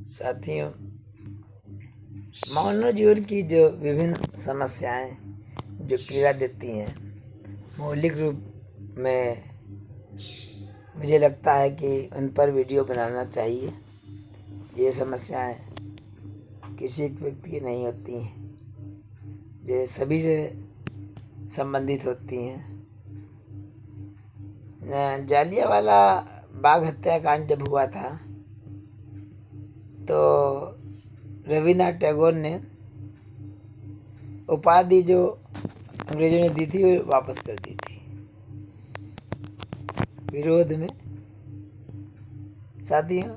साथियों, मानव जीवन की जो विभिन्न समस्याएं जो पीड़ा देती हैं, मौलिक रूप में मुझे लगता है कि उन पर वीडियो बनाना चाहिए। ये समस्याएं किसी एक व्यक्ति की नहीं होती हैं, ये सभी से संबंधित होती हैं। जालियांवाला बाग हत्याकांड जब हुआ था तो रविन्द्रनाथ टैगोर ने उपाधि जो अंग्रेजों ने दी थी वो वापस कर दी थी विरोध में। साथियों,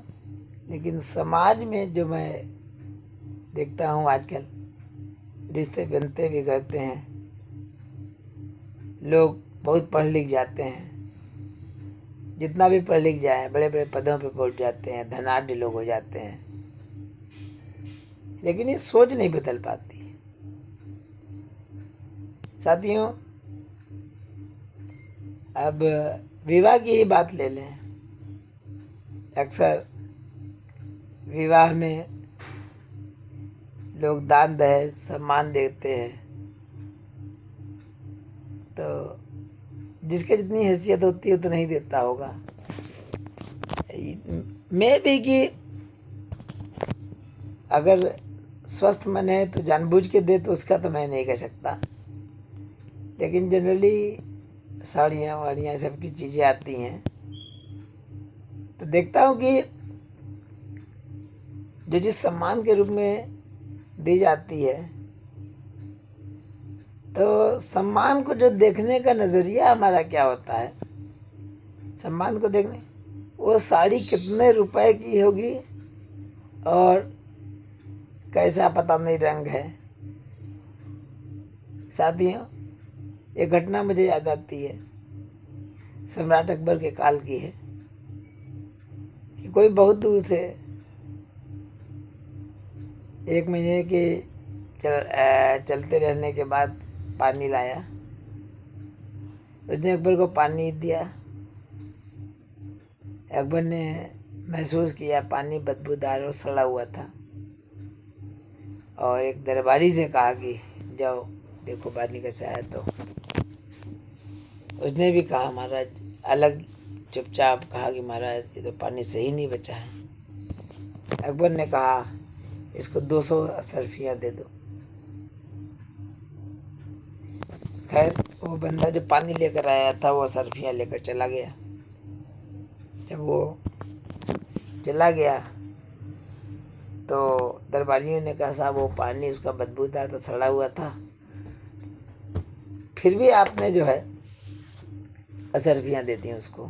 लेकिन समाज में जो मैं देखता हूँ आजकल रिश्ते बनते बिगड़ते हैं, लोग बहुत पढ़ लिख जाते हैं, जितना भी पढ़ लिख जाए बड़े बड़े पदों पे पहुंच जाते हैं, धनाढ्य लोग हो जाते हैं, लेकिन ये सोच नहीं बदल पाती। साथियों, अब विवाह की ही बात ले लें। अक्सर विवाह में लोग दान दहेज सम्मान देते हैं, तो जिसके जितनी हैसियत होती है उतना नहीं देता होगा। मैं भी कि अगर स्वस्थ मन है तो जानबूझ के दे, तो उसका तो मैं नहीं कह सकता, लेकिन जनरली साड़ियाँ वाड़ियाँ सब की चीज़ें आती हैं तो देखता हूँ कि जो जिस सम्मान के रूप में दी जाती है, तो सम्मान को जो देखने का नज़रिया हमारा क्या होता है, सम्मान को देखने वो साड़ी कितने रुपए की होगी और कैसा पता नहीं रंग है। साथियों, ये घटना मुझे याद आती है, सम्राट अकबर के काल की है कि कोई बहुत दूर से 1 महीने के चलते रहने के बाद पानी लाया। उसने अकबर को पानी दिया। अकबर ने महसूस किया पानी बदबूदार और सड़ा हुआ था, और एक दरबारी से कहा कि जाओ देखो पानी कैसा है। तो उसने भी कहा महाराज, अलग चुपचाप कहा कि महाराज ये तो पानी सही नहीं बचा है। अकबर ने कहा इसको 200 सरफियाँ दे दो। खैर, वो बंदा जो पानी लेकर आया था वो सरफियाँ लेकर चला गया। जब वो चला गया तो दरबारियों ने कहा साहब वो पानी उसका बदबूदार था, सड़ा हुआ था, फिर भी आपने जो है असरफियाँ दे दी उसको।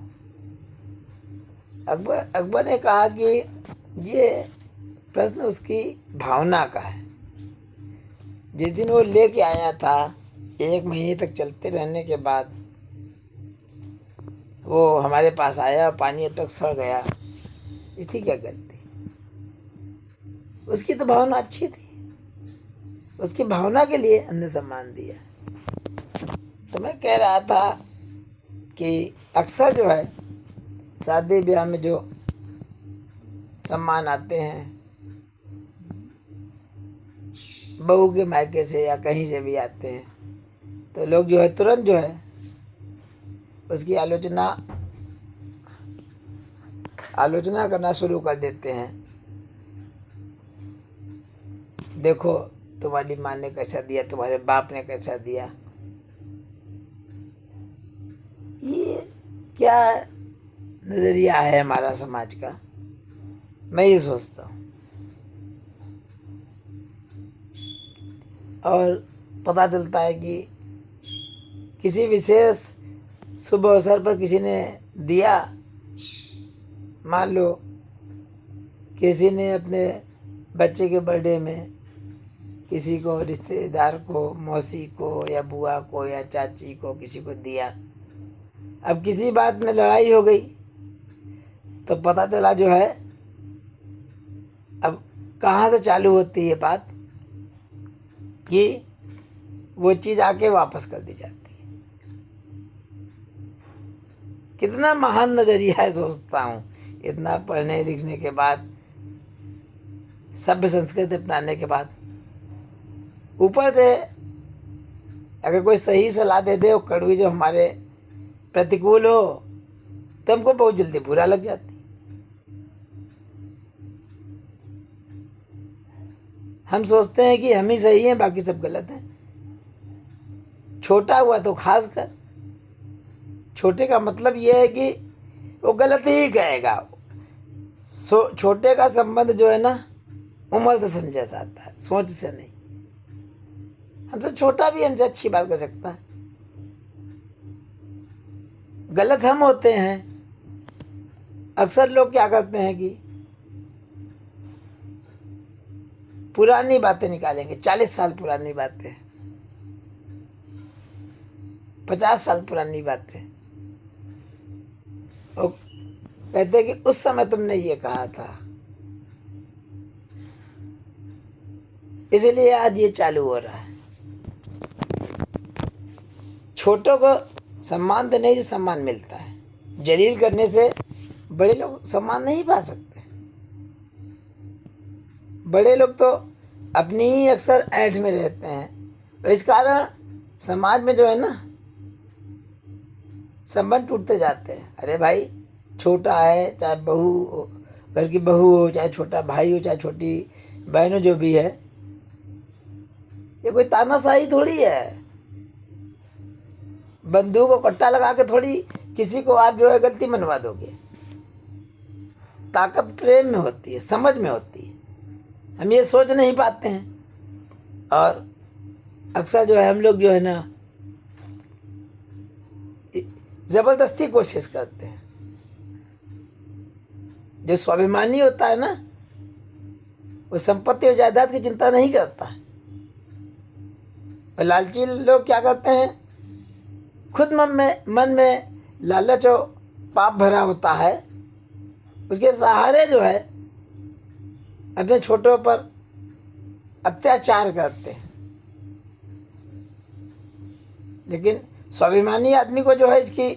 अकबर ने कहा कि ये प्रश्न उसकी भावना का है। जिस दिन वो लेके आया था 1 महीने तक चलते रहने के बाद वो हमारे पास आया और पानी अब तक सड़ गया, इसकी क्या गलती? उसकी तो भावना अच्छी थी, उसकी भावना के लिए हमने सम्मान दिया। तो मैं कह रहा था कि अक्सर जो है शादी ब्याह में जो सम्मान आते हैं, बहू के मायके से या कहीं से भी आते हैं, तो लोग जो है तुरंत जो है उसकी आलोचना करना शुरू कर देते हैं। देखो तुम्हारी माँ ने कैसा दिया, तुम्हारे बाप ने कैसा दिया। ये क्या नज़रिया है हमारा समाज का? मैं ये सोचता हूँ। और पता चलता है कि किसी विशेष शुभ अवसर पर किसी ने दिया, मान लो किसी ने अपने बच्चे के बर्थडे में किसी को, रिश्तेदार को, मौसी को या बुआ को या चाची को, किसी को दिया। अब किसी बात में लड़ाई हो गई तो पता चला जो है अब कहाँ से चालू होती है बात कि वो चीज़ आके वापस कर दी जाती है। कितना महान नज़रिया है, सोचता हूँ इतना पढ़ने लिखने के बाद सभ्य संस्कृति अपनाने के बाद ऊपर से अगर कोई सही सलाह दे दे और कड़वी जो हमारे प्रतिकूल हो तो हमको बहुत जल्दी बुरा लग जाती। हम सोचते हैं कि हम ही सही हैं, बाकी सब गलत हैं। छोटा हुआ तो खास कर छोटे का मतलब यह है कि वो गलत ही कहेगा। छोटे का संबंध जो है ना उम्र से समझा जाता है, सोच से नहीं। हम तो छोटा भी हमसे अच्छी बात कर सकता है। गलत हम होते हैं। अक्सर लोग क्या करते हैं कि पुरानी बातें निकालेंगे, 40 साल पुरानी बातें, 50 साल पुरानी बातें, और कहते हैं कि उस समय तुमने ये कहा था, इसलिए आज ये चालू हो रहा है। छोटों को सम्मान देने से सम्मान मिलता है। जलील करने से बड़े लोग सम्मान नहीं पा सकते। बड़े लोग तो अपनी ही अक्सर ऐंठ में रहते हैं, तो इस कारण समाज में जो है ना संबंध टूटते जाते हैं। अरे भाई, छोटा है, चाहे बहू, घर की बहू हो, चाहे छोटा भाई हो, चाहे छोटी बहन हो, जो भी है, ये कोई तानाशाही थोड़ी है। बंदूक को कट्टा लगा के थोड़ी किसी को आप जो है गलती मनवा दोगे। ताकत प्रेम में होती है, समझ में होती है। हम ये सोच नहीं पाते हैं और अक्सर जो है हम लोग जो है ना जबरदस्ती कोशिश करते हैं। जो स्वाभिमानी होता है ना वो संपत्ति और जायदाद की चिंता नहीं करता। और लालची लोग क्या करते हैं, खुद मन में लालच और पाप भरा होता है, उसके सहारे जो है अपने छोटों पर अत्याचार करते हैं। लेकिन स्वाभिमानी आदमी को जो है इसकी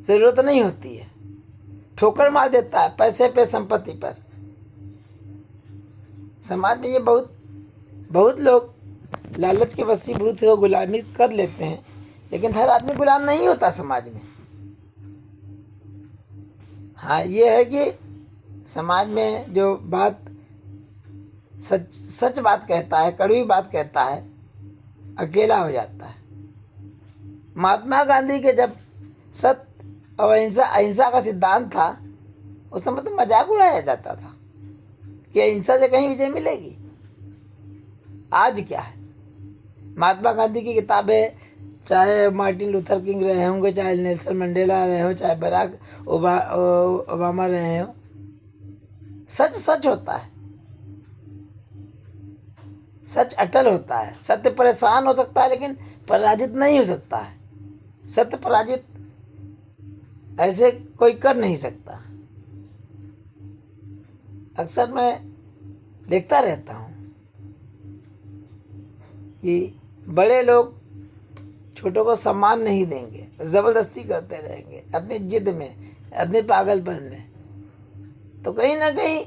ज़रूरत नहीं होती है। ठोकर मार देता है पैसे पे, संपत्ति पर। समाज में ये बहुत लोग लालच के वशीभूत हो गुलामी कर लेते हैं, लेकिन हर आदमी गुलाम नहीं होता समाज में। हाँ, ये है कि समाज में जो बात सच बात कहता है, कड़वी बात कहता है, अकेला हो जाता है। महात्मा गांधी के जब सत्य और अहिंसा का सिद्धांत था, उस समय तो मजाक उड़ाया जाता था कि अहिंसा से कहीं विजय मिलेगी। आज क्या है, महात्मा गांधी की किताबें, चाहे मार्टिन लूथर किंग रहे होंगे, चाहे नेल्सन मंडेला रहे हो, चाहे बराक ओबामा रहे हो, सच सच होता है। सच अटल होता है। सत्य परेशान हो सकता है लेकिन पराजित नहीं हो सकता है। सत्य पराजित ऐसे कोई कर नहीं सकता। अक्सर मैं देखता रहता हूँ कि बड़े लोग छोटों को सम्मान नहीं देंगे, ज़बरदस्ती करते रहेंगे अपनी जिद में, अपने पागलपन में। तो कहीं ना कहीं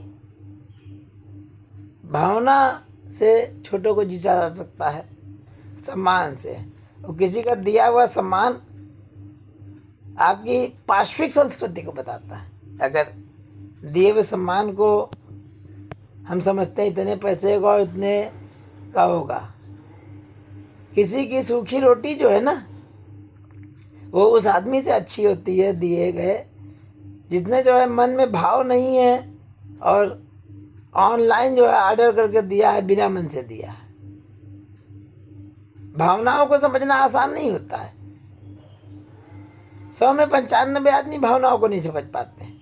भावना से छोटों को जीता जा सकता है, सम्मान से। और किसी का दिया हुआ सम्मान आपकी पार्श्विक संस्कृति को बताता है। अगर दिए हुए सम्मान को हम समझते हैं इतने पैसे का और इतने का होगा, किसी की सूखी रोटी जो है ना वो उस आदमी से अच्छी होती है दिए गए, जिसने जो है मन में भाव नहीं है और ऑनलाइन जो है ऑर्डर करके दिया है, बिना मन से दिया है। भावनाओं को समझना आसान नहीं होता है। 100 में 95 आदमी भावनाओं को नहीं समझ पाते हैं।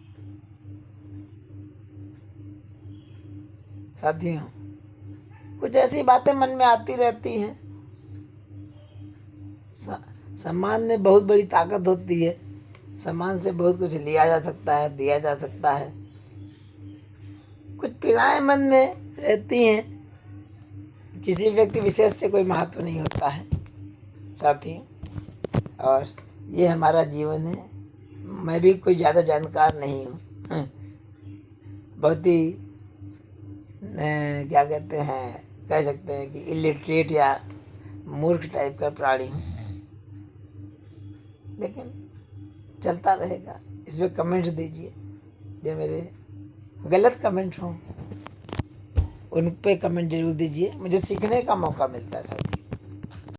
साथियों, कुछ ऐसी बातें मन में आती रहती हैं। सम्मान में बहुत बड़ी ताकत होती है। सम्मान से बहुत कुछ लिया जा सकता है, दिया जा सकता है। कुछ पीड़ाएं मन में रहती हैं। किसी व्यक्ति विशेष से कोई महत्व नहीं होता है साथी, और ये हमारा जीवन है। मैं भी कोई ज़्यादा जानकार नहीं हूँ, बहुत ही क्या कहते हैं, कह सकते हैं कि इलिटरेट या मूर्ख टाइप का प्राणी हूँ, लेकिन चलता रहेगा। इस पर कमेंट्स दीजिए, जो मेरे गलत कमेंट्स हों उन पे कमेंट जरूर दीजिए, मुझे सीखने का मौका मिलता है साथी।